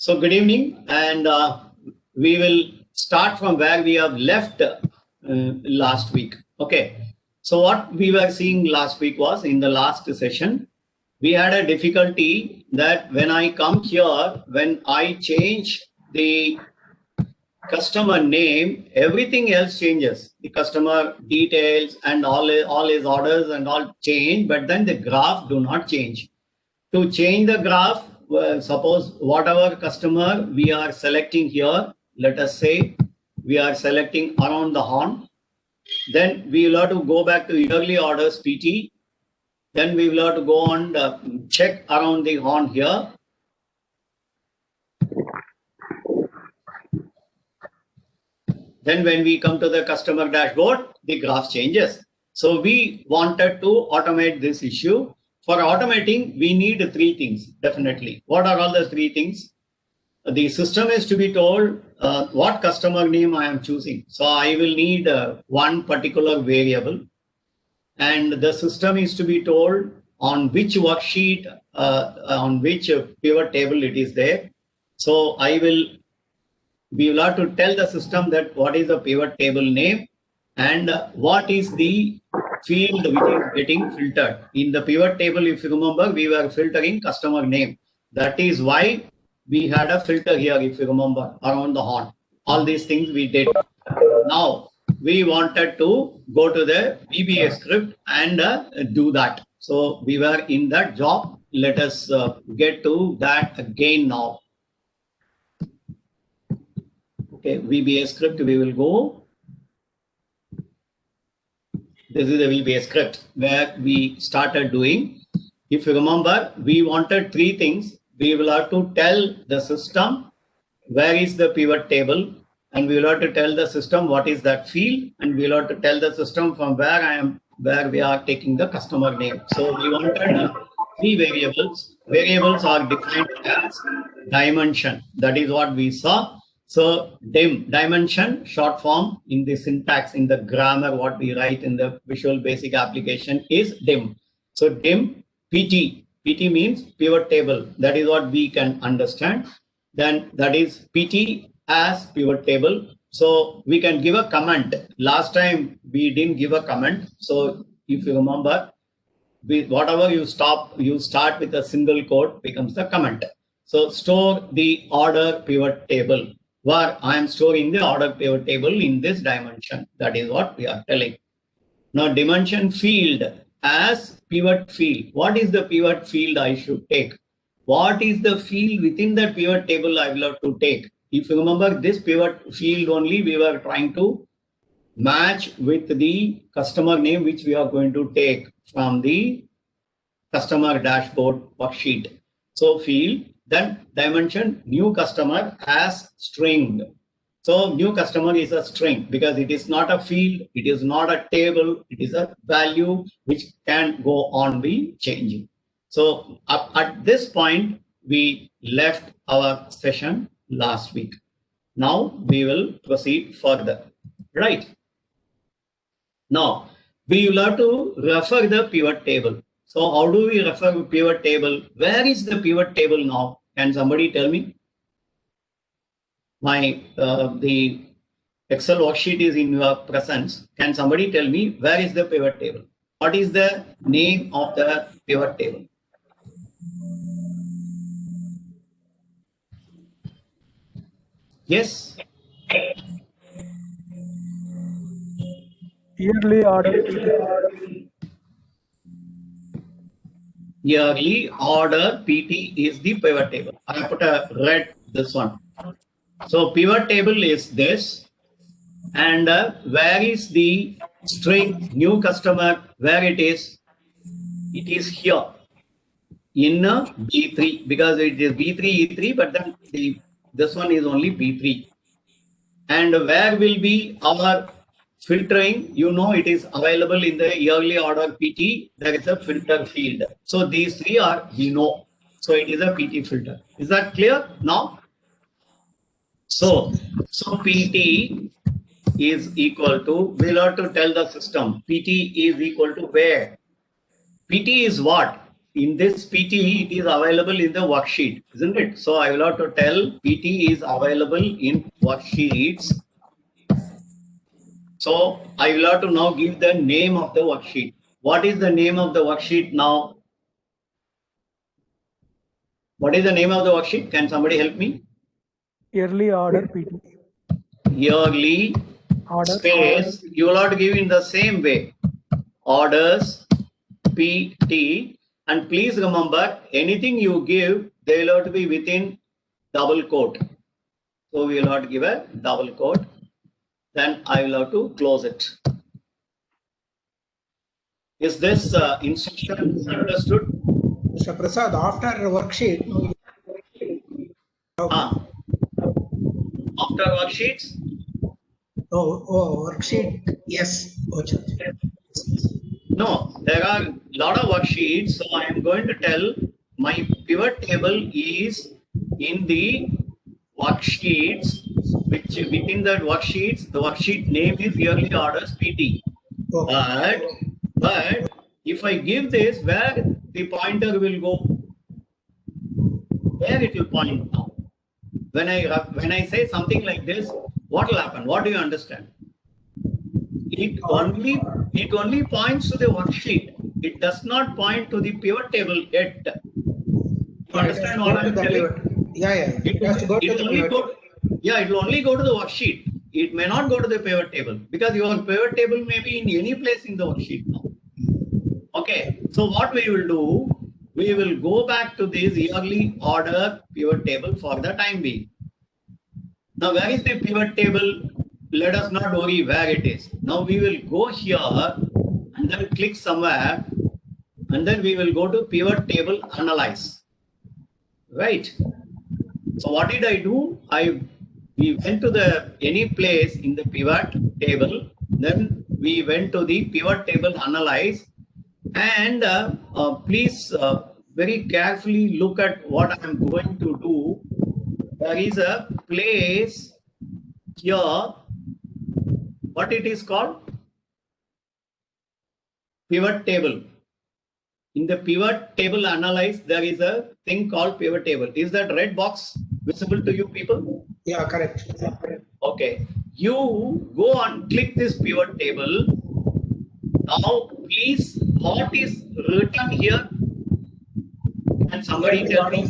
So good evening, and we will start from where we have left last week. Okay. So what we were seeing last week was in the last session, we had a difficulty that when I come here, when I change the customer name, everything else changes. The customer details and all his orders and all change, but then the graph do not change. To change the graph, suppose whatever customer we are selecting here, let us say we are selecting around the horn, then we will have to go back to yearly orders PT, then we will have to go on check around the horn here. Then when we come to the customer dashboard, the graph changes. So we wanted to automate this issue. For automating, we need three things, definitely. What are all the three things? The system is to be told what customer name I am choosing. So I will need one particular variable. And the system is to be told on which worksheet, on which pivot table it is there. So we will have to tell the system that what is the pivot table name and what is the field which is getting filtered. In the pivot table, if you remember, we were filtering customer name. That is why we had a filter here, if you remember, around the horn. All these things we did. Now, we wanted to go to the VBA script and do that. So we were in that job. Let us get to that again now. Okay, VBA script, we will go. This is the VBA script where we started doing. If you remember, we wanted three things. We will have to tell the system where is the pivot table, and we will have to tell the system what is that field, and we will have to tell the system from where we are taking the customer name. So we wanted three variables. Variables are defined as dimension. That is what we saw. So dimension, short form in the syntax, in the grammar, what we write in the Visual Basic application is dim. So dim, PT. PT means pivot table. That is what we can understand. Then that is PT as pivot table. So we can give a comment. Last time we didn't give a comment. So if you remember, whatever you start with a single quote becomes the comment. So store the order pivot table, where I am storing the order pivot table in this dimension. That is what we are telling. Now dimension field as pivot field. What is the pivot field I should take? What is the field within that pivot table I will have to take? If you remember, this pivot field only we were trying to match with the customer name which we are going to take from the customer dashboard worksheet. So field, then dimension, new customer as string. So new customer is a string because it is not a field, it is not a table, it is a value which can go on be changing. So at this point, we left our session last week. Now we will proceed further, right? Now we will have to refer the pivot table. So how do we refer to pivot table? Where is the pivot table now? Can somebody tell me? The Excel worksheet is in your presence. Can somebody tell me where is the pivot table? What is the name of the pivot table? Yes. Yearly order. Yearly order PT is the pivot table. I put a red this one. So pivot table is this, and where is the string new customer? Where it is? It is here in B3 because it is B3 E3, but then this one is only B3. And where will be our filtering? You know, it is available in the yearly order PT. There is a filter field. So these three are we know. So it is a PT filter. Is that clear now? So PT is equal to, we'll have to tell the system PT is equal to where? PT is what? in this PT, it is available in the worksheet, isn't it? So I will have to tell PT is available in worksheets. So I will have to now give the name of the worksheet. What is the name of the worksheet now? What is the name of the worksheet? Can somebody help me? Yearly order PT. Yearly Order. space. You will have to give in the same way. Orders PT. And please remember, anything you give, they will have to be within double quote. So we will have to give a double quote. Then I will have to close it. Is this instruction understood? Mr. Prasad, after worksheet, After worksheets? Worksheet, yes. No, there are a lot of worksheets. So I am going to tell my pivot table is in the worksheets, which within that worksheets, the worksheet name is yearly orders PT. But if I give this, where the pointer will go? Where it will point now? When I say something like this, what will happen? What do you understand? It only points to the worksheet. It does not point to the pivot table yet. You understand what I'm telling? Yeah. It will only go to the worksheet. It may not go to the pivot table because your pivot table may be in any place in the worksheet now. Okay, so what we will do, we will go back to this yearly order pivot table for the time being. Now, where is the pivot table? Let us not worry where it is. Now we will go here and then click somewhere and then we will go to pivot table analyze. Right. So what did I do? We went to any place in the pivot table. Then we went to the pivot table analyze. And please very carefully look at what I am going to do. There is a place here. What it is called? Pivot table. In the pivot table analyze, there is a thing called pivot table. Is that red box visible to you people? Yeah, correct. Okay. You go and click this pivot table. Now, please, what is written here? Can somebody tell me?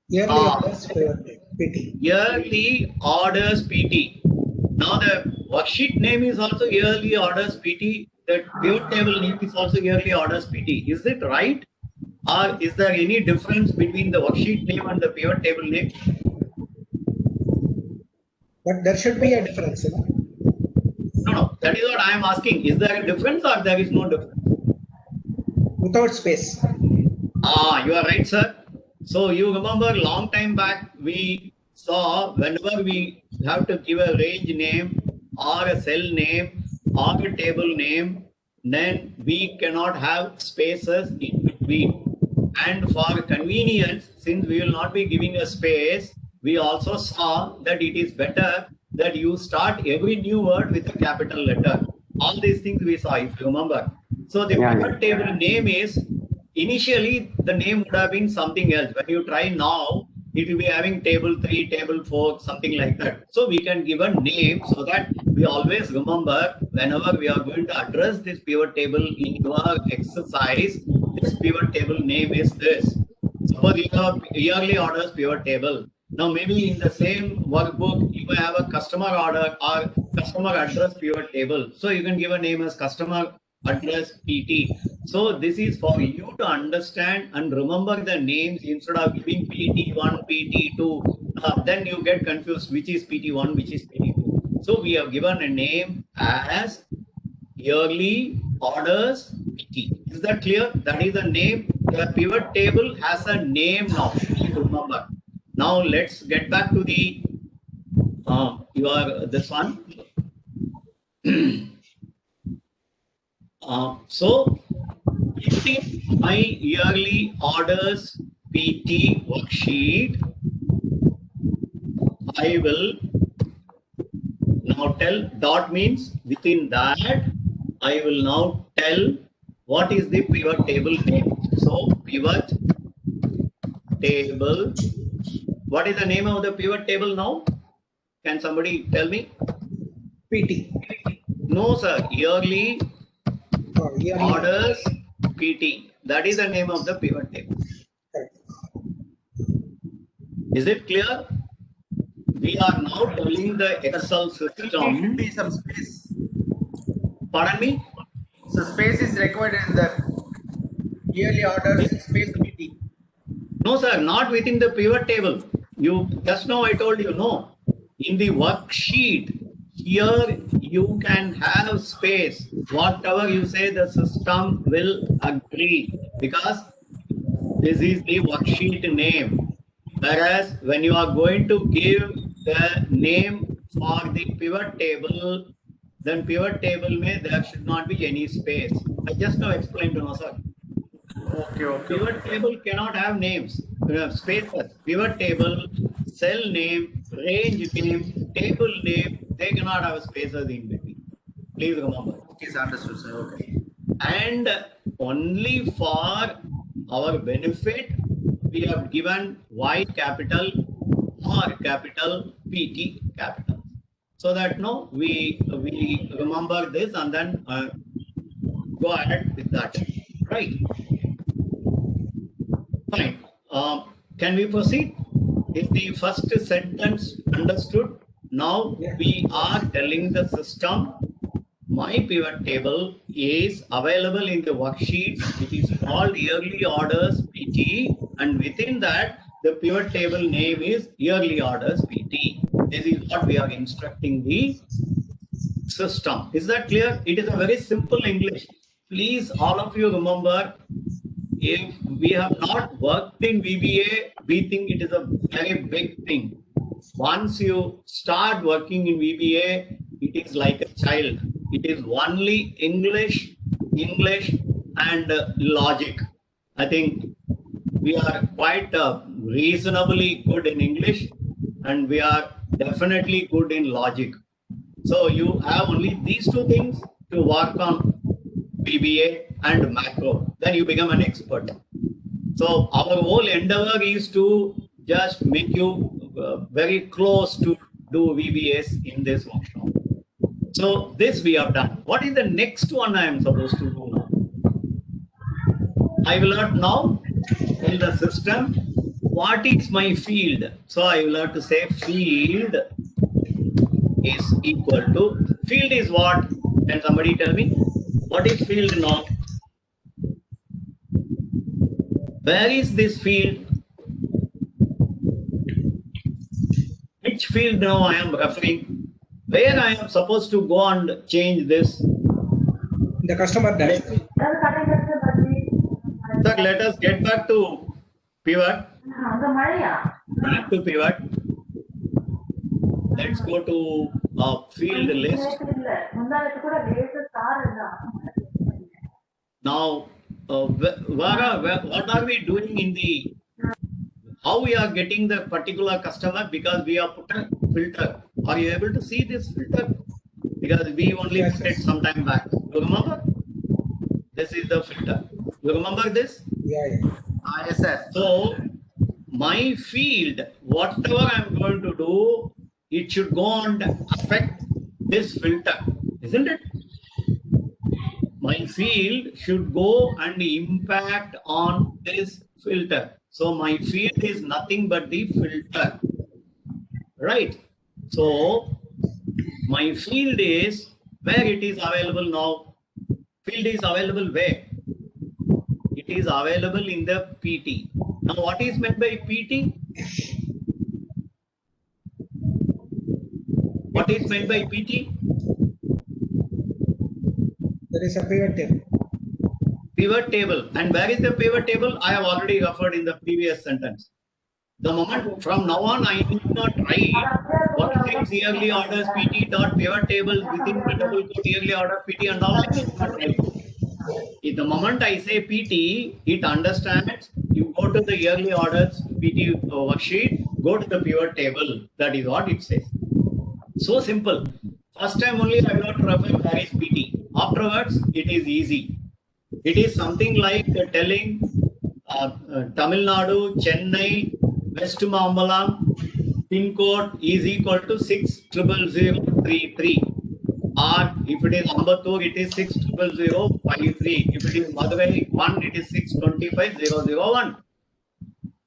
Yearly orders PT. Yearly orders PT. Now, the worksheet name is also yearly orders PT. The pivot table name is also yearly orders PT. Is it right? Or is there any difference between the worksheet name and the pivot table name? But there should be a difference. No. That is what I am asking. Is there a difference or there is no difference? Without space. You are right, sir. So you remember long time back, we saw whenever we have to give a range name or a cell name or a table name, then we cannot have spaces in between. And for convenience, since we will not be giving a space, we also saw that it is better that you start every new word with a capital letter. All these things we saw, if you remember. So the pivot table name is, initially the name would have been something else. When you try now, it will be having table 3, table 4, something like that. So we can give a name so that we always remember whenever we are going to address this pivot table in your exercise, this pivot table name is this. Suppose you have yearly orders pivot table. Now maybe in the same workbook, you may have a customer order or customer address pivot table. So you can give a name as customer address PT. So this is for you to understand and remember the names instead of giving PT1, PT2. Then you get confused which is PT1, which is PT2. So we have given a name as yearly orders PT. Is that clear? That is the name. The pivot table has a name now. Please remember. Now let's get back to the this one. So within my yearly orders PT worksheet, I will now tell dot means within that I will now tell what is the pivot table name. So pivot table. What is the name of the pivot table now? Can somebody tell me? PT. No, sir. Yearly Yearly orders PT. That is the name of the pivot table. Correct. Is it clear? We are now telling the Excel Should system. be some space. Pardon me? So space is required in the yearly orders space PT. No, sir, not within the pivot table. You just now I told you no. In the worksheet, here you can have space. Whatever you say, the system will agree because this is the worksheet name. Whereas when you are going to give the name for the pivot table, then pivot table may there should not be any space. I just now explained to no, sir. Okay. Pivot table cannot have names, spaces. Pivot table, cell name, range name, table name, they cannot have spaces in between. Please remember. Okay, sir, understood, sir. Okay. And only for our benefit, we have given Y capital, R capital, PT capital. So that no, we remember this and then go ahead with that. Right. Fine. Can we proceed? Is the first sentence understood? Now Yeah. we are telling the system my pivot table is available in the worksheet, which is called yearly orders PT, and within that the pivot table name is yearly orders PT. This is what we are instructing the system. Is that clear? It is a very simple English. Please, all of you remember, if we have not worked in VBA, we think it is a very big thing. Once you start working in VBA, it is like a child. It is only English, and logic. I think we are quite reasonably good in English, and we are definitely good in logic. So you have only these two things to work on, VBA and macro. Then you become an expert. So our whole endeavor is to just make you very close to do VBAs in this workshop. So this we have done. What is the next one I am supposed to do now? I will not now tell the system what is my field. So I will have to say field is equal to, field is what? Can somebody tell me? What is field now? Where is this field? Which field now I am referring? Where I am supposed to go and change this? The customer dashboard. Sir, let us get back to pivot. Back to pivot. Let's go to field list. Now, what are we doing in the, how we are getting the particular customer? Because we have put a filter. Are you able to see this filter? Because we only Yes, put it yes. some time back. You remember? This is the filter. You remember this? Yeah. Yes, sir. So my field, whatever I'm going to do, it should go and affect this filter, isn't it? My field should go and impact on this filter. So my field is nothing but the filter, right? So my field is where it is available now. Field is available where? It is available in the PT. Now what is meant by PT? What is meant by PT? There is a pivot table. Pivot table. And where is the pivot table? I have already referred in the previous sentence. The moment from now on, I need not write worksheets yearly orders PT dot pivot tables within the double quote yearly order PT and all. I need not write. If the moment I say PT, it understands. You go to the yearly orders PT worksheet, go to the pivot table. That is what it says. So simple. First time only I will not refer where is PT. Afterwards, it is easy. It is something like telling Tamil Nadu, Chennai, West Mambalam, pin code is equal to 60033. Or if it is Ambattur, it is 60053. If it is Madurai 1, it is 625001.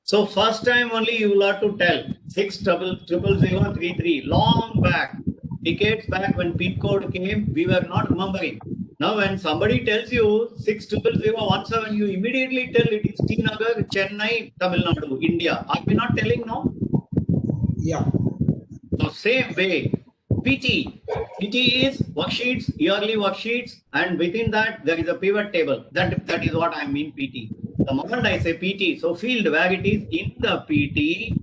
So first time only you will have to tell 60033. Long back, decades back when pin code came, we were not remembering. Now when somebody tells you 60017, you immediately tell it is T Nagar, Chennai, Tamil Nadu, India. Are we not telling now? Yeah. So same way, PT. PT is worksheets, yearly worksheets, and within that there is a pivot table. That is what I mean PT. The moment I say PT, so field where it is in the PT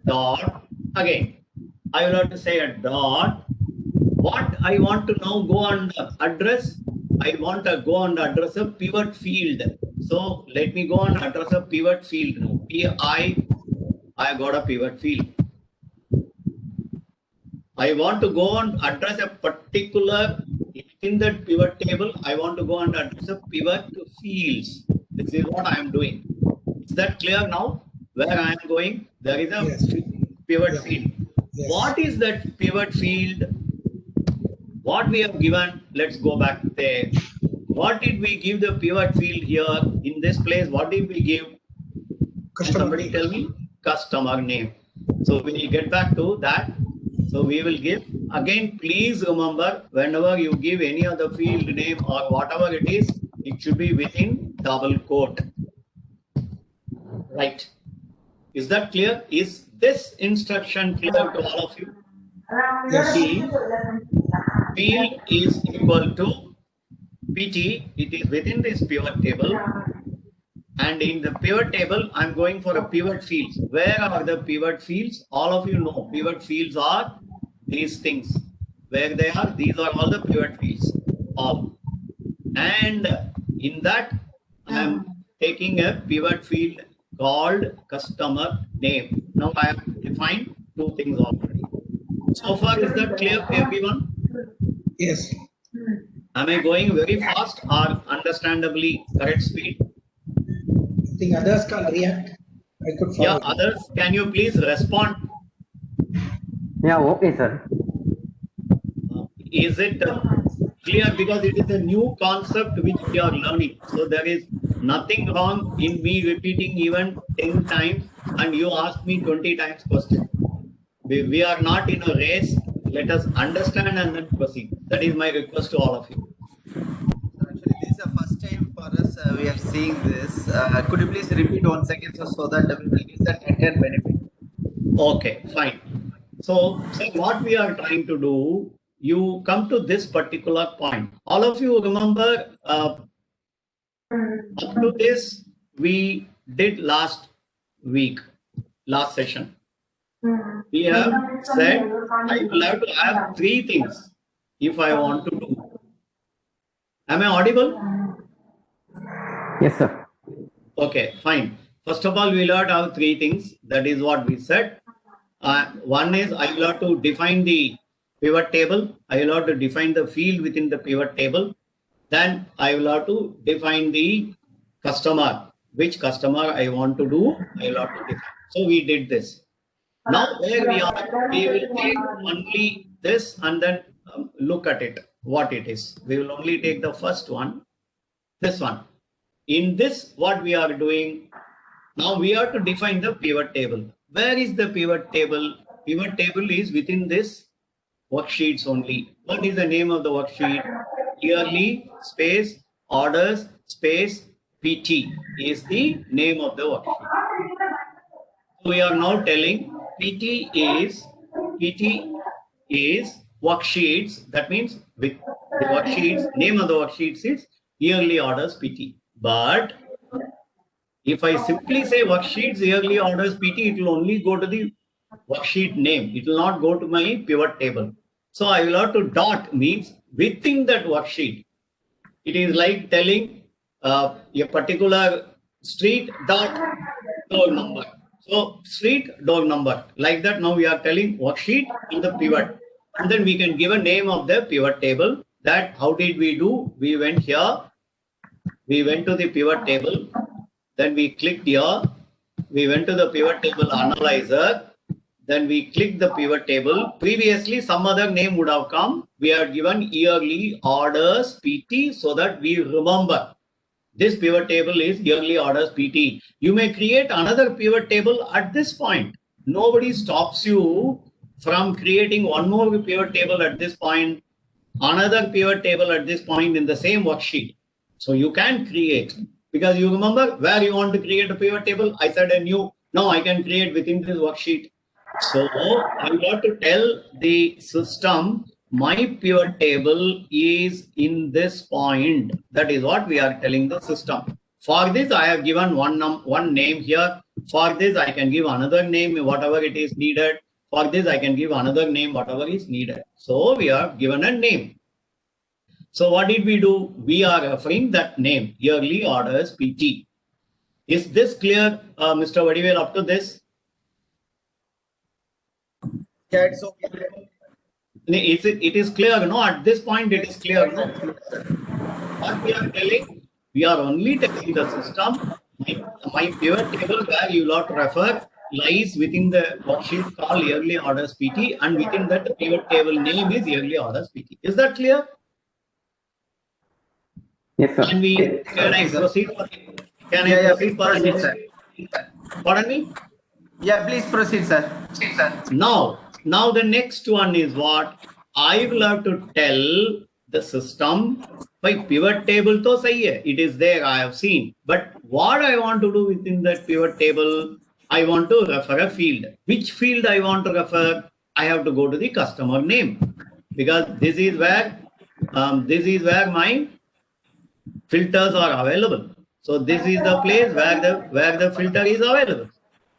dot, again, I will have to say a dot. What I want to now go on the address, I want to go on the address of pivot field. So let me go on address of pivot field now. I got a pivot field. I want to go and address a particular, in the pivot table, I want to go and address a pivot fields. This is what I am doing. Is that clear now? Where I am going? There is a Yes. pivot Yeah. field. Yes. What is that pivot field? What we have given, let's go back there. What did we give the pivot field here in this place? What did we give? Can Customer somebody name. tell me? Customer name. So we will get back to that. So we will give, again, please remember, whenever you give any other field name or whatever it is, it should be within double quote. Right. Is that clear? Is this instruction clear to all of you? Yes. The field is equal to PT. It is within this pivot table. And in the pivot table, I'm going for a pivot fields. Where are the pivot fields? All of you know pivot fields are these things. Where they are, these are all the pivot fields. All. And in that, I'm taking a pivot field called customer name. Now I have defined two things already. So far, is that clear to everyone? Yes. Am I going very fast or understandably correct speed? I think others can react. I could follow. Yeah, others, can you please respond? Yeah, okay, sir. Is it clear? Because it is a new concept which we are learning. So there is nothing wrong in me repeating even 10 times and you ask me 20 times question. We are not in a race. Let us understand and then proceed. That is my request to all of you. Actually, this is the first time for us. We are seeing this. Could you please repeat once again so that we will get that entire benefit? Okay, fine. So what we are trying to do, you come to this particular point. All of you remember up to this we did last week, last session. We have said I will have to have three things if I want to do. Am I audible? Yes, sir. Okay, fine. First of all, we will have to have three things. That is what we said. One is I will have to define the pivot table. I will have to define the field within the pivot table. Then I will have to define the customer. Which customer I want to do, I will have to define. So we did this. Now where we are, we will take only this and then look at it, what it is. We will only take the first one, this one. In this, what we are doing, now we have to define the pivot table. Where is the pivot table? Pivot table is within this worksheets only. What is the name of the worksheet? Yearly space orders space PT is the name of the worksheet. We are now telling PT is worksheets. That means with the worksheets, name of the worksheets is yearly orders PT. But if I simply say worksheets yearly orders PT, it will only go to the worksheet name. It will not go to my pivot table. So I will have to dot means within that worksheet. It is like telling a particular street dot door number. So street door number like that. Now we are telling worksheet in the pivot, and then we can give a name of the pivot table. That how did we do? We went here. We went to the pivot table. then we clicked here, we went to the pivot table analyzer, then we click the pivot table. Previously, some other name would have come. We are given yearly orders PT so that we remember this pivot table is yearly orders PT. You may create another pivot table at this point. Nobody stops you from creating one more pivot table at this point, another pivot table at this point in the same worksheet. So you can create, because you remember where you want to create a pivot table. I said a new, now I can create within this worksheet. So I got to tell the system my pivot table is in this point. That is what we are telling the system. For this, I have given one name here. For this, I can give another name, whatever it is needed. For this, I can give another name, whatever is needed. So we are given a name. So what did we do? We are referring that name, yearly orders PT. Is this clear, Mr. Vadivel, up to this? Yeah, it's okay. It is clear, no? At this point, it is clear, no? What we are telling, we are only telling the system, my pivot table where you lot refer lies within the worksheet called yearly orders PT, and within that the pivot table name is yearly orders PT. Is that clear? Yes, sir. Can I proceed for Proceed, sir. Pardon me? Yeah, please proceed, sir. Now the next one is what I will have to tell the system. By pivot table to sahi hai. It is there, I have seen. But what I want to do within that pivot table, I want to refer a field. Which field I want to refer? I have to go to the customer name, because this is where my filters are available. So this is the place where the filter is available.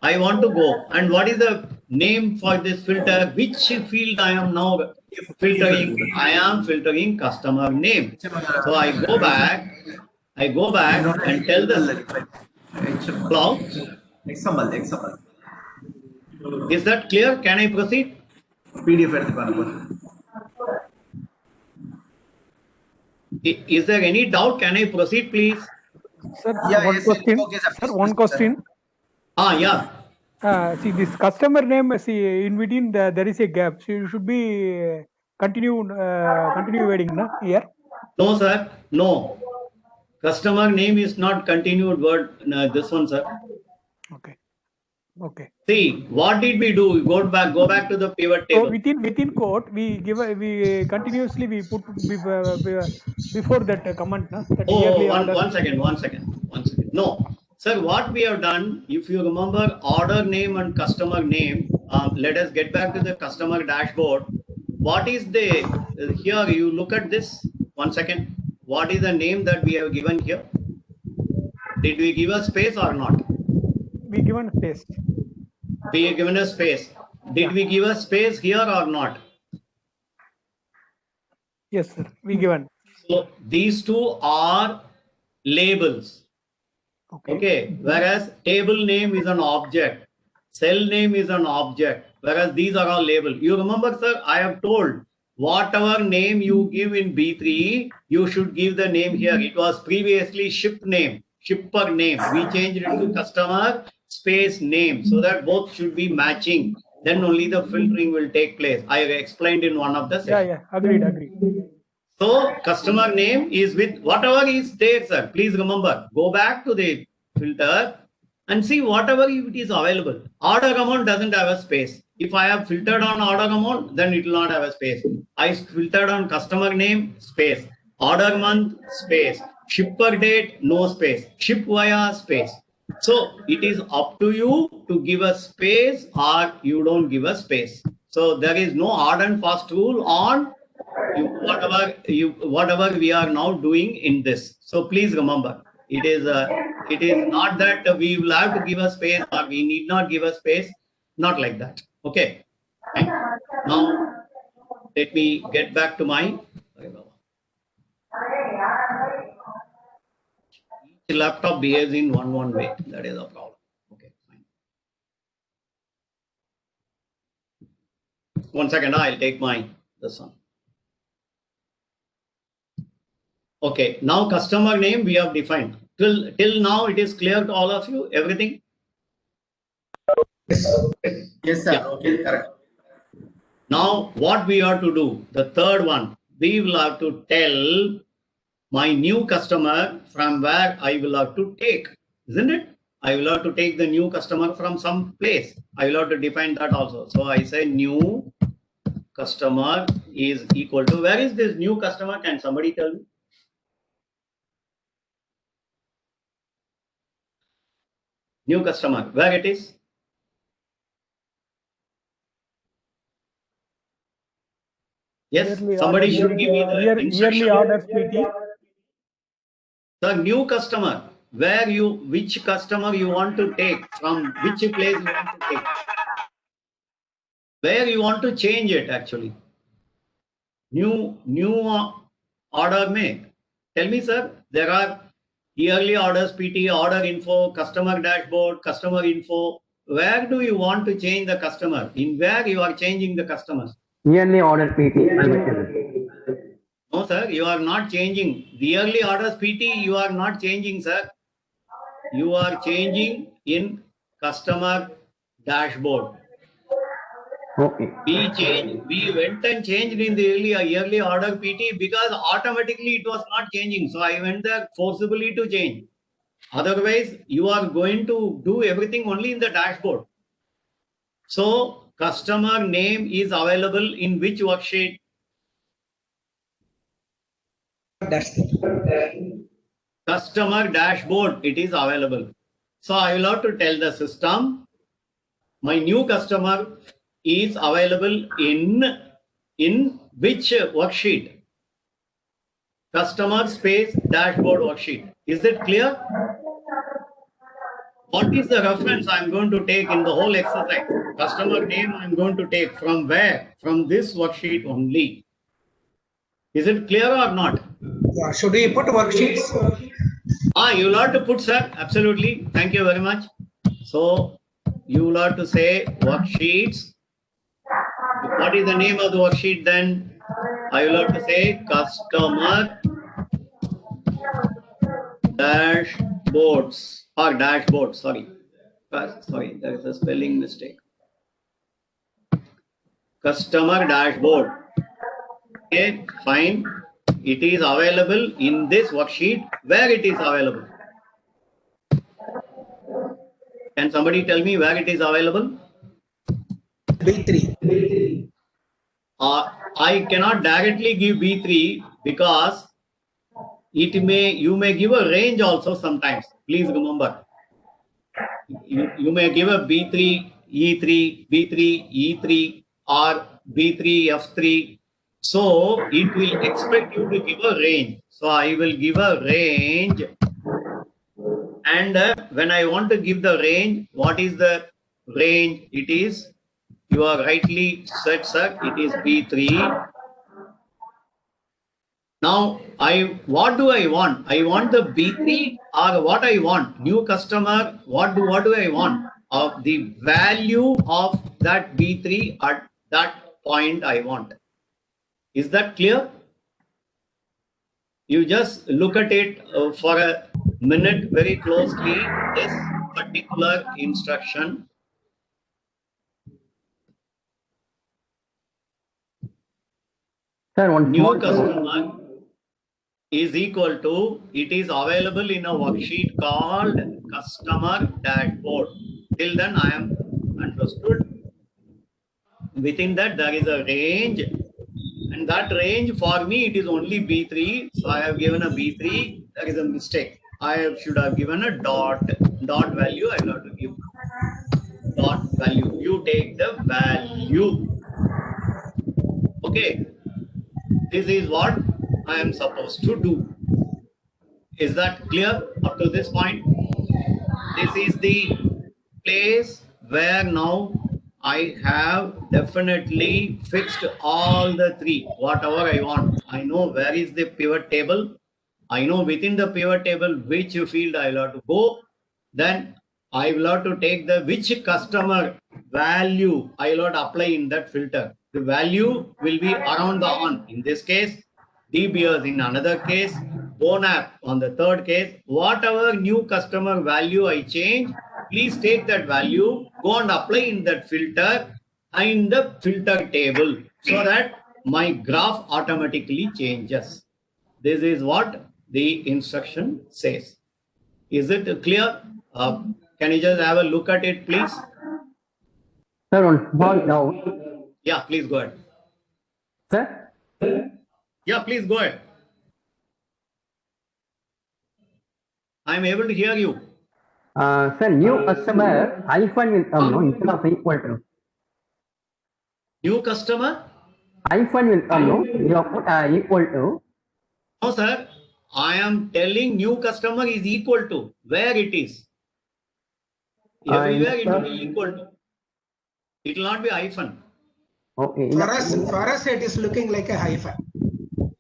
I want to go, and what is the name for this filter? Which field I am now filtering? I am filtering customer name. So I go back and tell the cloud. XML. Is that clear? Can I proceed? PDF. Is there any doubt? Can I proceed, please? Sir, Yeah, one yes, question. okay, sir. Sir, one question. Yeah. See, this customer name, see, in between there is a gap. So you should be continue wording, na, here. No, sir. No. Customer name is not continued word. No, this one, sir. Okay. See, what did we do? Go back to the pivot table. So within quote, we continuously we put before that comment, na, that yearly order. One second. No, sir, what we have done, if you remember order name and customer name, let us get back to the customer dashboard. What is here you look at this, 1 second. What is the name that we have given here? Did we give a space or not? We given space. We have given a space. Did we give a space here or not? Yes, sir. We given. So these two are labels. Okay. Whereas table name is an object, cell name is an object, whereas these are all labels. You remember, sir, I have told whatever name you give in B3, you should give the name here. It was previously shipper name. We changed it to customer space name, so that both should be matching. Then only the filtering will take place. I have explained in one of the sessions. Yeah. Agreed. So customer name is with whatever is there, sir. Please remember, go back to the filter and see whatever it is available. Order amount doesn't have a space. If I have filtered on order amount, then it will not have a space. I filtered on customer name, space. Order month, space. Shipper date, no space. Ship via, space. So it is up to you to give a space or you don't give a space. So there is no hard and fast rule on whatever we are now doing in this. So please remember, it is not that we will have to give a space or we need not give a space. Not like that. Okay. Right? Now let me get back to my laptop behaves in one way. That is a problem. Okay, fine. 1 second. I'll take this one. Okay, now customer name we have defined. Till now, it is clear to all of you, everything? Yes. Yes, sir. Yeah. Okay, correct. Now, what we have to do, the third one, we will have to tell my new customer from where I will have to take, isn't it? I will have to take the new customer from some place. I will have to define that also. So I say new customer is equal to, where is this new customer? Can somebody tell me? New customer, where it is? Yes, Yearly somebody orders, should give me the yearly instruction. orders PT. The new customer, which customer you want to take, from which place you want to take, where you want to change it actually. New order may. Tell me, sir, there are yearly orders PT, order info, customer dashboard, customer info. Where do you want to change the customer? In where you are changing the customers? Yearly order PT, I mentioned. No, sir, you are not changing. The yearly orders PT, you are not changing, sir. You are changing in customer dashboard. Okay. We went and changed in the yearly order PT because automatically it was not changing. So I went there forcibly to change. Otherwise, you are going to do everything only in the dashboard. So customer name is available in which worksheet? That's it. Customer dashboard, it is available. So I will have to tell the system, my new customer is available in which worksheet? Customer space dashboard worksheet. Is it clear? What is the reference I'm going to take in the whole exercise? Customer name I'm going to take from where? From this worksheet only. Is it clear or not? Yeah. Should we put worksheets? You will have to put, sir. Absolutely. Thank you very much. So you will have to say worksheets. What is the name of the worksheet then? I will have to say customer dashboards or dashboard. Sorry, there is a spelling mistake. Customer dashboard. Okay, fine. It is available in this worksheet. Where it is available? Can somebody tell me where it is available? B3. I cannot directly give B3 because you may give a range also sometimes. Please remember. You may give a B3, E3, B3, E3 or B3, F3. So it will expect you to give a range. So I will give a range. And when I want to give the range, what is the range? It is, you are rightly said, sir, it is B3. Now, what do I want? I want the B3 or what I want? New customer, what do I want? Of the value of that B3 at that point I want. Is that clear? You just look at it for a minute very closely, this particular instruction. Sir, one New small customer is equal to, it is available in a worksheet called customer dashboard. Till then I am understood. Within that there is a range, and that range for me it is only B3. So I have given a B3. There is a mistake. I should have given a dot value. I will have to give dot value. You take the value. Okay. This is what I am supposed to do. Is that clear up to this point? This is the place where now I have definitely fixed all the three, whatever I want. I know where is the pivot table. I know within the pivot table which field I will have to go. Then I will have to take the which customer value I will have to apply in that filter. The value will be around the on. In this case, De Beers. In another case, own app on the third case, whatever new customer value I change, please take that value, go and apply in that filter in the filter table so that my graph automatically changes. This is what the instruction says. Is it clear? Can you just have a look at it, please? Sir, on small doubt. Yeah, please go ahead. Sir? Yeah, please go ahead. I'm able to hear you. Sir, new customer, hyphen will come, no, instead of equal to. New customer? Hyphen will come, no, you have put equal to. No, sir. I am telling new customer is equal to where it is. Everywhere it will be equal to. It will not be hyphen. Okay. For us, it is looking like a hyphen.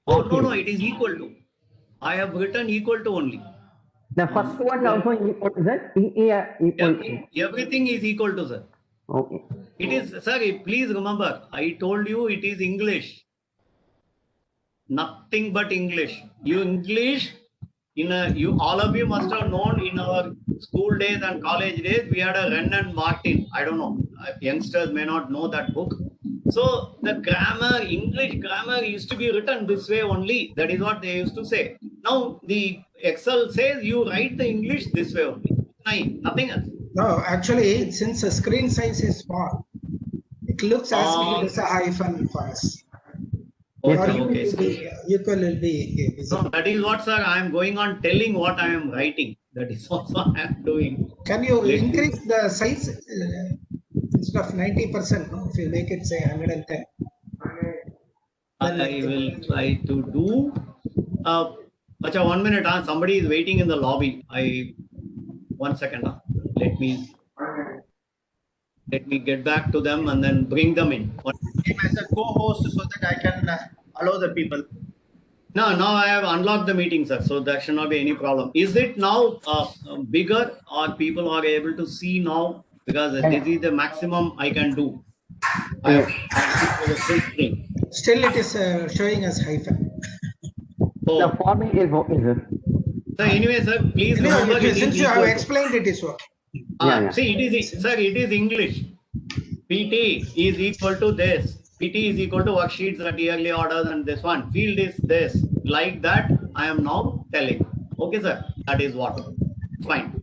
Oh, no, it is equal to. I have written equal to only. The first one also equal to that. Equal to. Everything is equal to, sir. Okay. It is, sir, please remember, I told you it is English. Nothing but English. English, all of you must have known in our school days and college days, we had a Wren and Martin. I don't know. Youngsters may not know that book. So the grammar, English grammar used to be written this way only. That is what they used to say. Now the Excel says you write the English this way only. Nothing else. No, actually, since the screen size is small, it looks as if it is a hyphen for us. Okay. Equal will be visible. So that is what, sir, I am going on telling what I am writing. That is also I am doing. Can you increase the size instead of 90%? No? If you make it say 110. I will try to do. Acha, 1 minute. Somebody is waiting in the lobby. 1 second. Let me get back to them and then bring them in. Him as a co-host so that I can allow the people. No, now I have unlocked the meeting, sir. So there should not be any problem. Is it now bigger or people are able to see now? Because this is the maximum I can do. Still, it is showing as hyphen. The format is okay, sir. So anyway, sir, please remember. Since you have explained, it is okay. See, it is, sir, it is English. PT is equal to this. PT is equal to worksheets that yearly orders and this one. Field is this. Like that, I am now telling. Okay, sir. That is what. Fine.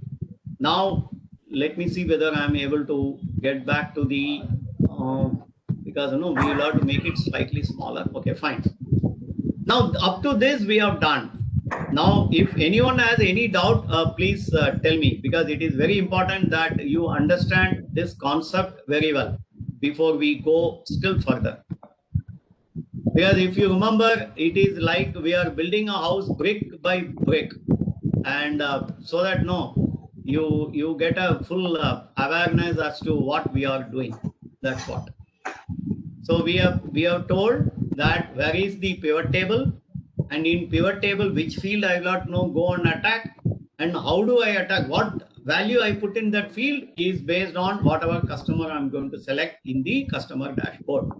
Now, let me see whether I am able to get back to the, because we will have to make it slightly smaller. Okay, fine. Now, up to this, we have done. Now, if anyone has any doubt, please tell me, because it is very important that you understand this concept very well before we go still further. Because if you remember, it is like we are building a house brick by brick, and so that you get a full awareness as to what we are doing. That's what. So we have told that where is the pivot table. And in pivot table, which field I will not know, go and attack. And how do I attack? What value I put in that field is based on whatever customer I'm going to select in the customer dashboard.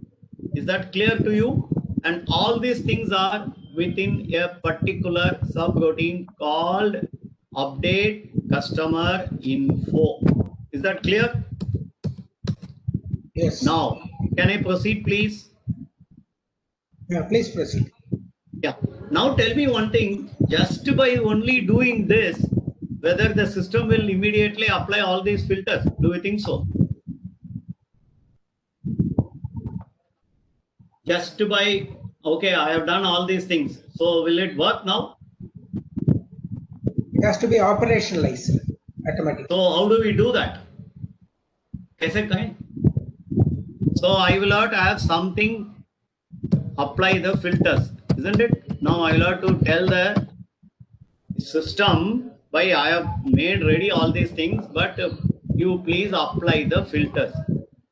Is that clear to you? And all these things are within a particular subroutine called update customer info. Is that clear? Yes. Now, can I proceed, please? Yeah, please proceed. Yeah. Now tell me one thing, just by only doing this, whether the system will immediately apply all these filters. Do you think so? Just by, okay, I have done all these things. So will it work now? It has to be operationalized automatically. So how do we do that? Kaise kahin? So I will have to have something, apply the filters, isn't it? Now I will have to tell the system, why I have made ready all these things, but you please apply the filters.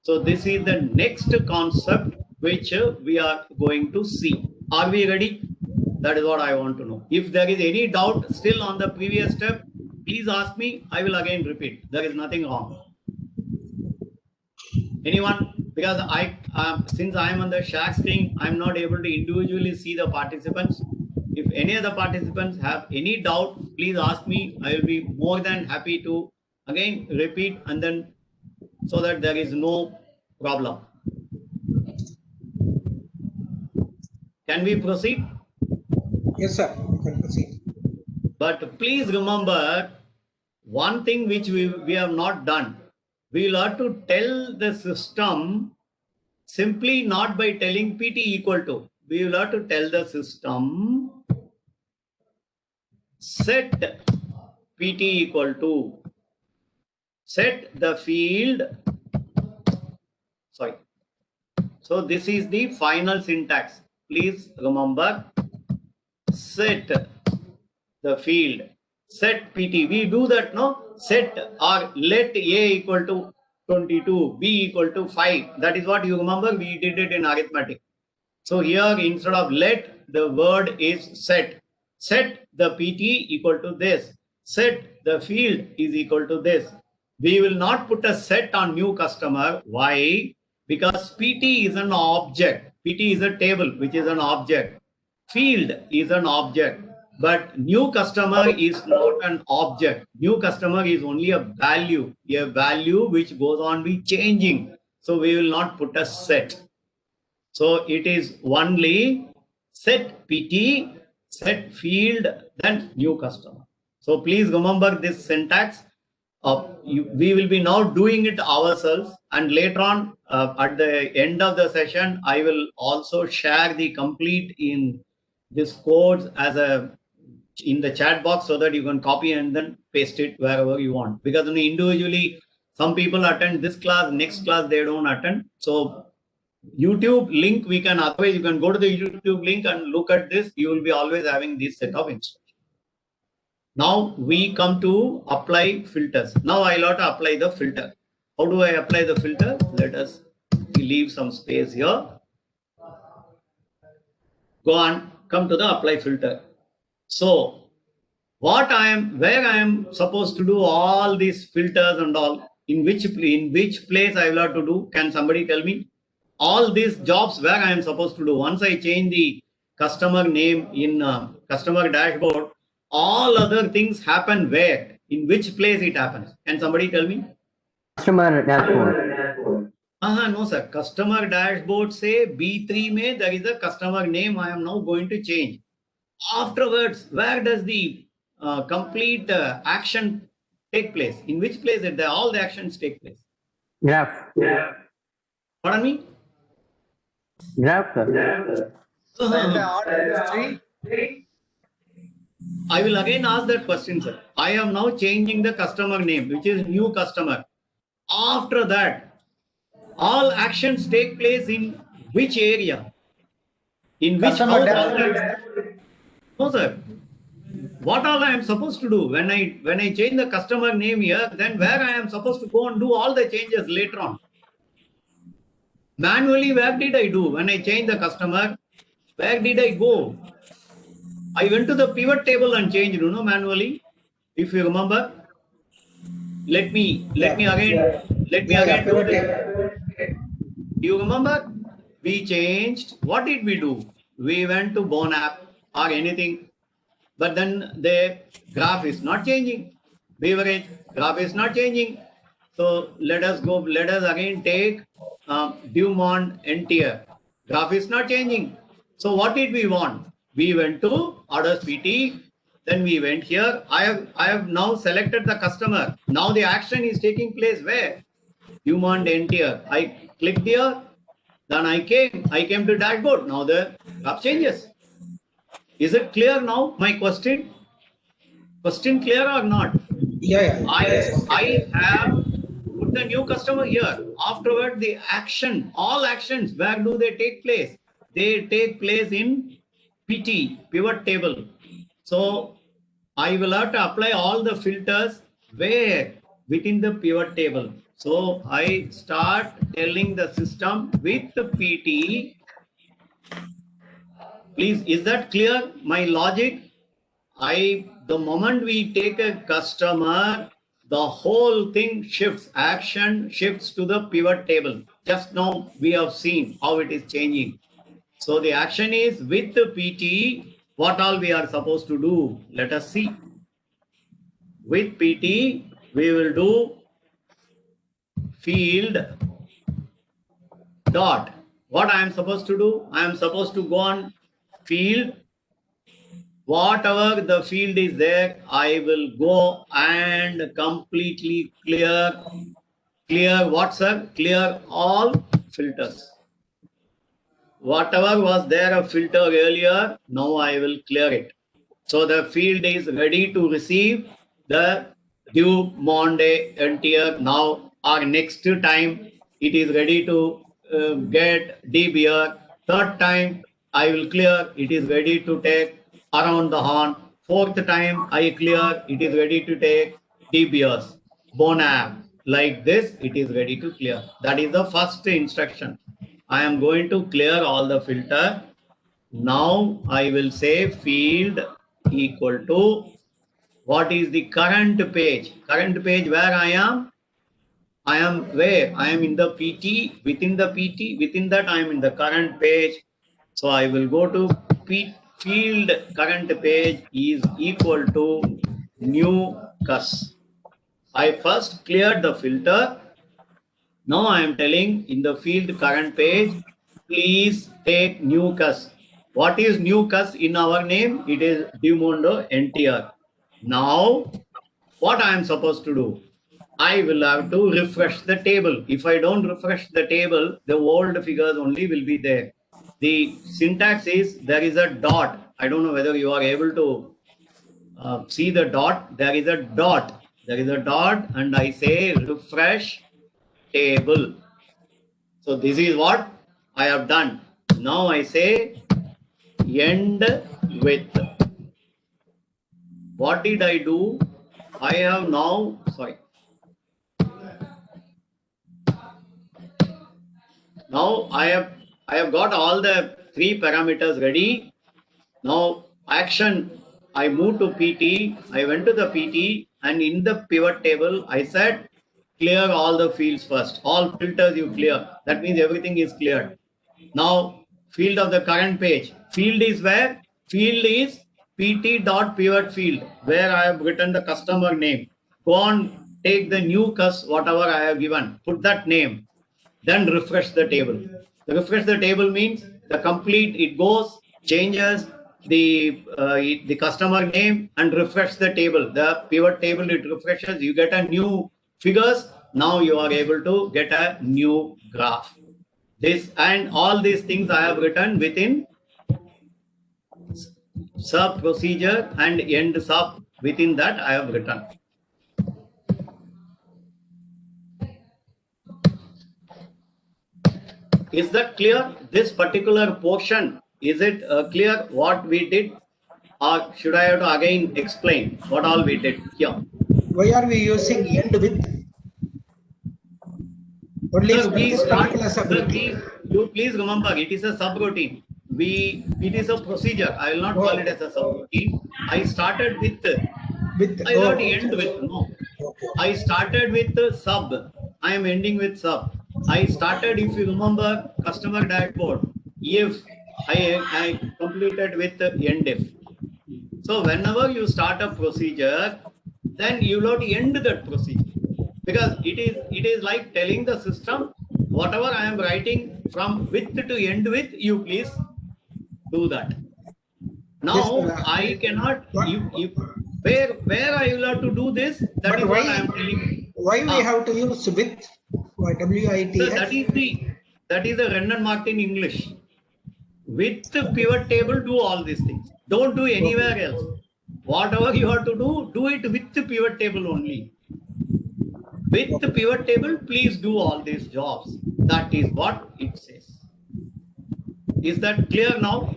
So this is the next concept which we are going to see. Are we ready? That is what I want to know. If there is any doubt still on the previous step, please ask me. I will again repeat. There is nothing wrong. Anyone? Because since I am on the share screen, I am not able to individually see the participants. If any other participants have any doubt, please ask me. I will be more than happy to again repeat and then so that there is no problem. Can we proceed? Yes, sir. You can proceed. But please remember one thing which we have not done. We will have to tell the system simply not by telling PT equal to. We will have to tell the system set PT equal to, set the field, sorry. So this is the final syntax. Please remember, set the field, set PT. We do that, no? Set or let A equal to 22, B equal to 5. That is what you remember, we did it in arithmetic. So here instead of let, the word is set. Set the PT equal to this. Set the field is equal to this. We will not put a set on new customer. Why? Because PT is an object. PT is a table, which is an object. Field is an object. But new customer is not an object. New customer is only a value which goes on be changing. So we will not put a set. So it is only set PT, set field, then new customer. So please remember this syntax. We will be now doing it ourselves, and later on at the end of the session, I will also share the complete in this codes as a in the chat box so that you can copy and then paste it wherever you want. Because individually, some people attend this class, next class they don't attend. So YouTube link we can, otherwise you can go to the YouTube link and look at this. You will be always having this set of instructions. Now we come to apply filters. Now I'll have to apply the filter. How do I apply the filter? Let us leave some space here. Go on, come to the apply filter. So where I am supposed to do all these filters and all, in which place I will have to do? Can somebody tell me? All these jobs where I am supposed to do. Once I change the customer name in customer dashboard, all other things happen where? In which place it happens? Can somebody tell me? Customer dashboard. No sir. Customer dashboard say B3 mein there is a customer name I am now going to change. Afterwards, where does the complete action take place? In which place all the actions take place? Graph. Pardon me? Graph, sir. When the order history, I will again ask that question, sir. I am now changing the customer name, which is new customer. After that, all actions take place in which area? In which customer house? dashboard. No, sir. What all I am supposed to do when I change the customer name here, then where I am supposed to go and do all the changes later on? Manually, where did I do when I change the customer? Where did I go? I went to the pivot table and changed, manually. If you remember, let me again do this. You remember? We changed. What did we do? We went to Bone app or anything, but then the graph is not changing. Beverage graph is not changing. So let us again take Dumont Entier. Graph is not changing. So what did we want? We went to orders PT. Then we went here. I have now selected the customer. Now the action is taking place where? Dumont Entier. I clicked here. Then I came to dashboard. Now the graph changes. Is it clear now? My question? Question clear or not? Yeah. I have put the new customer here. Afterward, the action, all actions, where do they take place? They take place in PT, pivot table. So I will have to apply all the filters where? Within the pivot table. So I start telling the system with the PT. Please, is that clear? My logic? The moment we take a customer, the whole thing shifts, action shifts to the pivot table. Just now we have seen how it is changing. So the action is with the PT, What all we are supposed to do? Let us see. With PT, we will do field dot. What I am supposed to do? I am supposed to go on field. Whatever the field is there, I will go and completely clear what, sir? Clear all filters. Whatever was there a filter earlier, now I will clear it. So the field is ready to receive the due Monday enter now or next time it is ready to get DBR. Third time I will clear, it is ready to take around the horn. Fourth time I clear, it is ready to take DBRs. Bonab. Like this, it is ready to clear. That is the first instruction. I am going to clear all the filter. Now I will say field equal to what is the current page. Current page where I am? I am where? I am in the PT. Within the PT, within that I am in the current page. So I will go to field current page is equal to new cus. I first cleared the filter. Now I am telling in the field current page, please take new cus. What is new cus in our name? It is Dimondo NTR. Now, what I am supposed to do? I will have to refresh the table. If I don't refresh the table, the old figures only will be there. The syntax is there is a dot. I don't know whether you are able to see the dot. There is a dot. There is a dot and I say refresh table. So this is what I have done. Now I say end with. What did I do? I have now, sorry. Now I have got all the three parameters ready. Now action, I moved to PT. I went to the PT and in the pivot table, I said, clear all the fields first. All filters you clear. That means everything is cleared. Now, field of the current page. Field is where? Field is pt.pivot field, where I have written the customer name. Go on, take the new cus, whatever I have given. Put that name. Then refresh the table. The refresh the table means the complete, it goes, changes the customer name and refresh the table. The pivot table, it refreshes. You get a new figures. Now you are able to get a new graph. This and all these things I have written within sub procedure and end sub. Within that I have written. Is that clear? This particular portion, is it clear what we did? Or should I have to again explain what all we did here? Why are we using end with? Only Sir, for this particular subroutine. you please remember, it is a subroutine. It is a procedure. I will not call it as a subroutine. I started with. I will not end with. No. Okay. I started with sub. I am ending with sub. I started, if you remember, customer dashboard. If I completed with end if. So whenever you start a procedure, then you will not end that procedure, because it is like telling the system whatever I am writing from with to end with, you please do that. Now Yes, I cannot. Where I will have to do this? That But is what why- I am telling. Why we have to use with? Why WIT? So that is the Rennan marked in English. With the pivot table, do all these things. Don't do anywhere else. Whatever you have to do it with the pivot table only. With the pivot table, please do all these jobs. That is what it says. Is that clear now?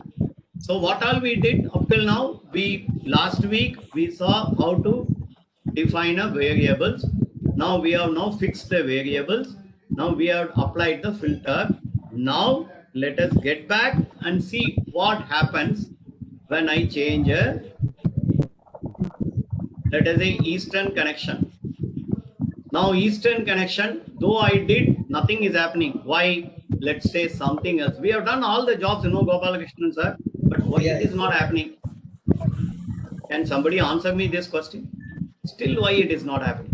So what all we did up till now, last week we saw how to define a variables. Now we have now fixed the variables. Now we have applied the filter. Now let us get back and see what happens when I change let us say Eastern connection. Now Eastern connection, though I did, nothing is happening. Why? Let's say something else. We have done all the jobs, Gopalakrishnan sir, but why it is not happening? Can somebody answer me this question? Still, why it is not happening?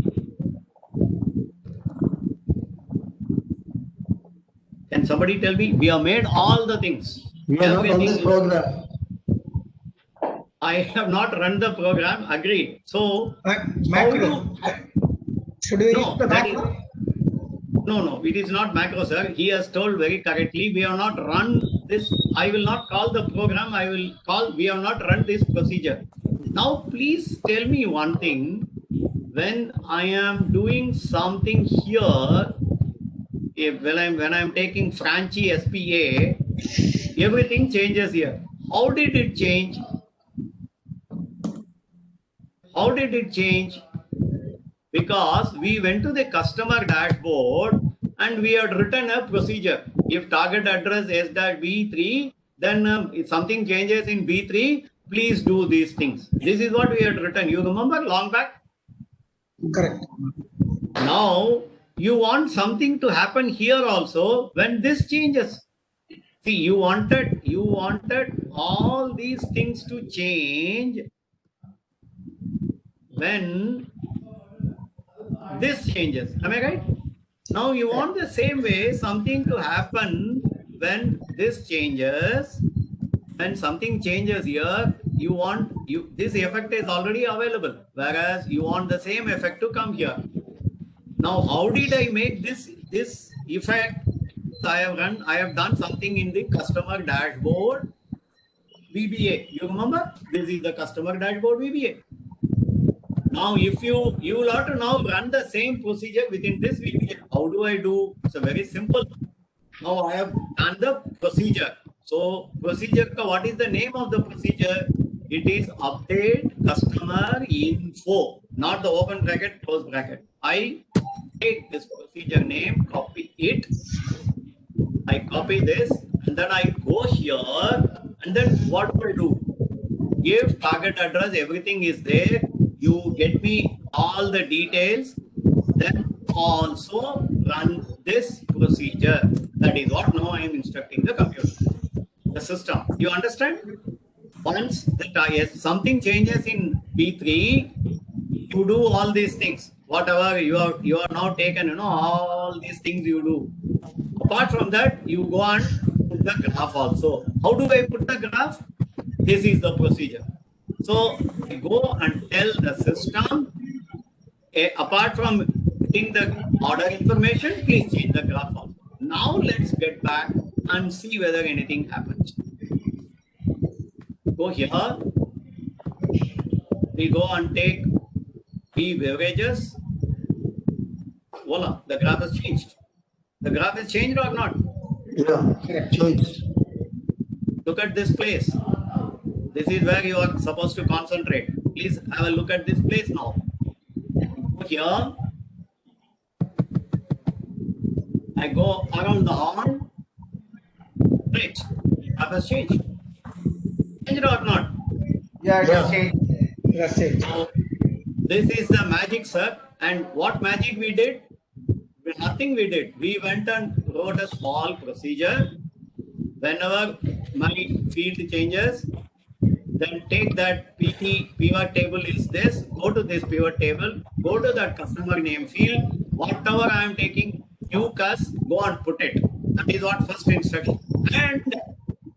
Can somebody tell me? We have made all the things. We are not on Everything this is- program. I have not run the program. Agreed. So, Macro. Should we No, use the that is- macro? no, it is not macro, sir. He has told very correctly. We have not run this. I will not call the program. I will call. We have not run this procedure. Now, please tell me one thing. When I am doing something here, when I'm taking Franchi SPA, everything changes here. How did it change? How did it change? Because we went to the customer dashboard and we had written a procedure. If target address is that B3, then if something changes in B3, please do these things. This is what we had written. You remember long back? Correct. Now you want something to happen here also when this changes. See, you wanted all these things to change when this changes. Am I right? Now you want the same way something to happen when this changes. When something changes here, this effect is already available, whereas you want the same effect to come here. Now, how did I make this effect? I have done something in the customer dashboard VBA. You remember? This is the customer dashboard VBA. Now, if you will have to now run the same procedure within this VBA. How do I do? It's a very simple. Now I have done the procedure. So procedure, what is the name of the procedure? It is update customer info, not the open bracket, close bracket. I take this procedure name, copy it. I copy this and then I go here and then what do I do? If target address, everything is there, you get me all the details, then also run this procedure. That is what now I am instructing the computer, the system. You understand? Once that something changes in B3, you do all these things. Whatever you are now taken, all these things you do. Apart from that, you go and put the graph also. How do I put the graph? This is the procedure. So I go and tell the system, apart from putting the order information, please change the graph also. Now let's get back and see whether anything happens. Go here. We go and take B beverages. Voila, the graph has changed. The graph has changed or not? Yeah, changed. Look at this place. This is where you are supposed to concentrate. Please have a look at this place now. Go here. I go around the horn. Great. Graph has changed. Changed or not? Yeah, it Yeah. has changed. That's it. So this is the magic, sir. And what magic we did? Nothing we did. We went and wrote a small procedure. Whenever my field changes, then take that pivot table is this, go to this pivot table, go to that customer name field, whatever I am taking, UCAS, go and put it. That is what first instruction. And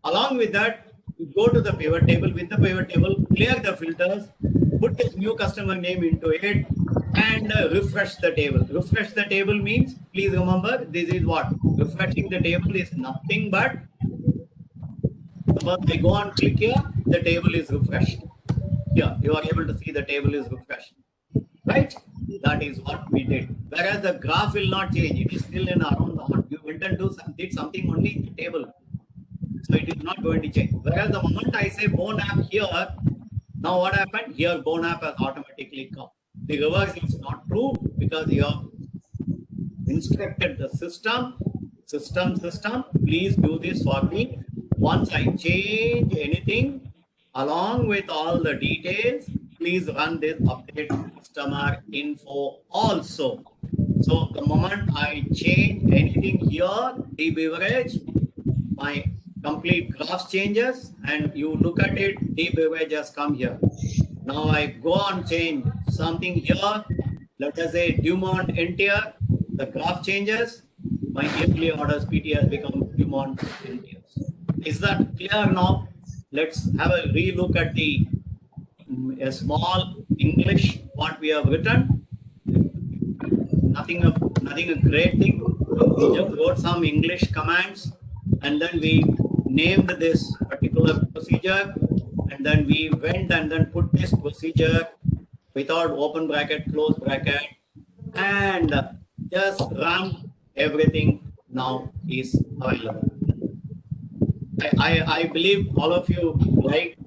along with that, you go to the pivot table, with the pivot table, clear the filters, put this new customer name into it, and refresh the table. Refresh the table means, please remember, this is what? Refreshing the table is nothing but, suppose I go and click here, the table is refreshed. Here, you are able to see the table is refreshed. Right? That is what we did. Whereas the graph will not change. It is still in around the horn. You went and did something only in the table. So it is not going to change. Whereas the moment I say bone app here, now what happened? Here bone app has automatically come. The reverse is not true because you have instructed the system, please do this for me. Once I change anything, along with all the details, please run this update customer info also. So the moment I change anything here, the beverage, my complete graph changes, and you look at it, the beverage has come here. Now I go on change something here. Let us say Dumont NTR. The graph changes. My yearly orders PT has become Dumont NTRs. Is that clear now? Let's have a relook at the a small English what we have written. Nothing a great thing. We just wrote some English commands and then we named this particular procedure and then we went and then put this procedure without open bracket, close bracket and just run everything now is available. I believe all of you like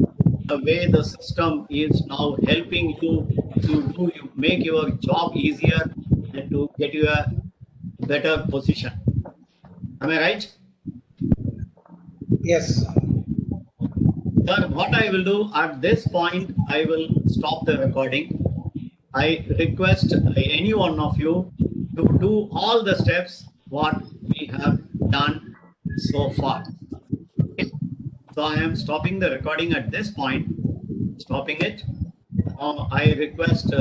the way the system is now helping you to make your job easier and to get you a better position. Am I right? Yes. Then what I will do at this point, I will stop the recording. I request any one of you to do all the steps what we have done so far. Okay. So I am stopping the recording at this point, stopping it. I request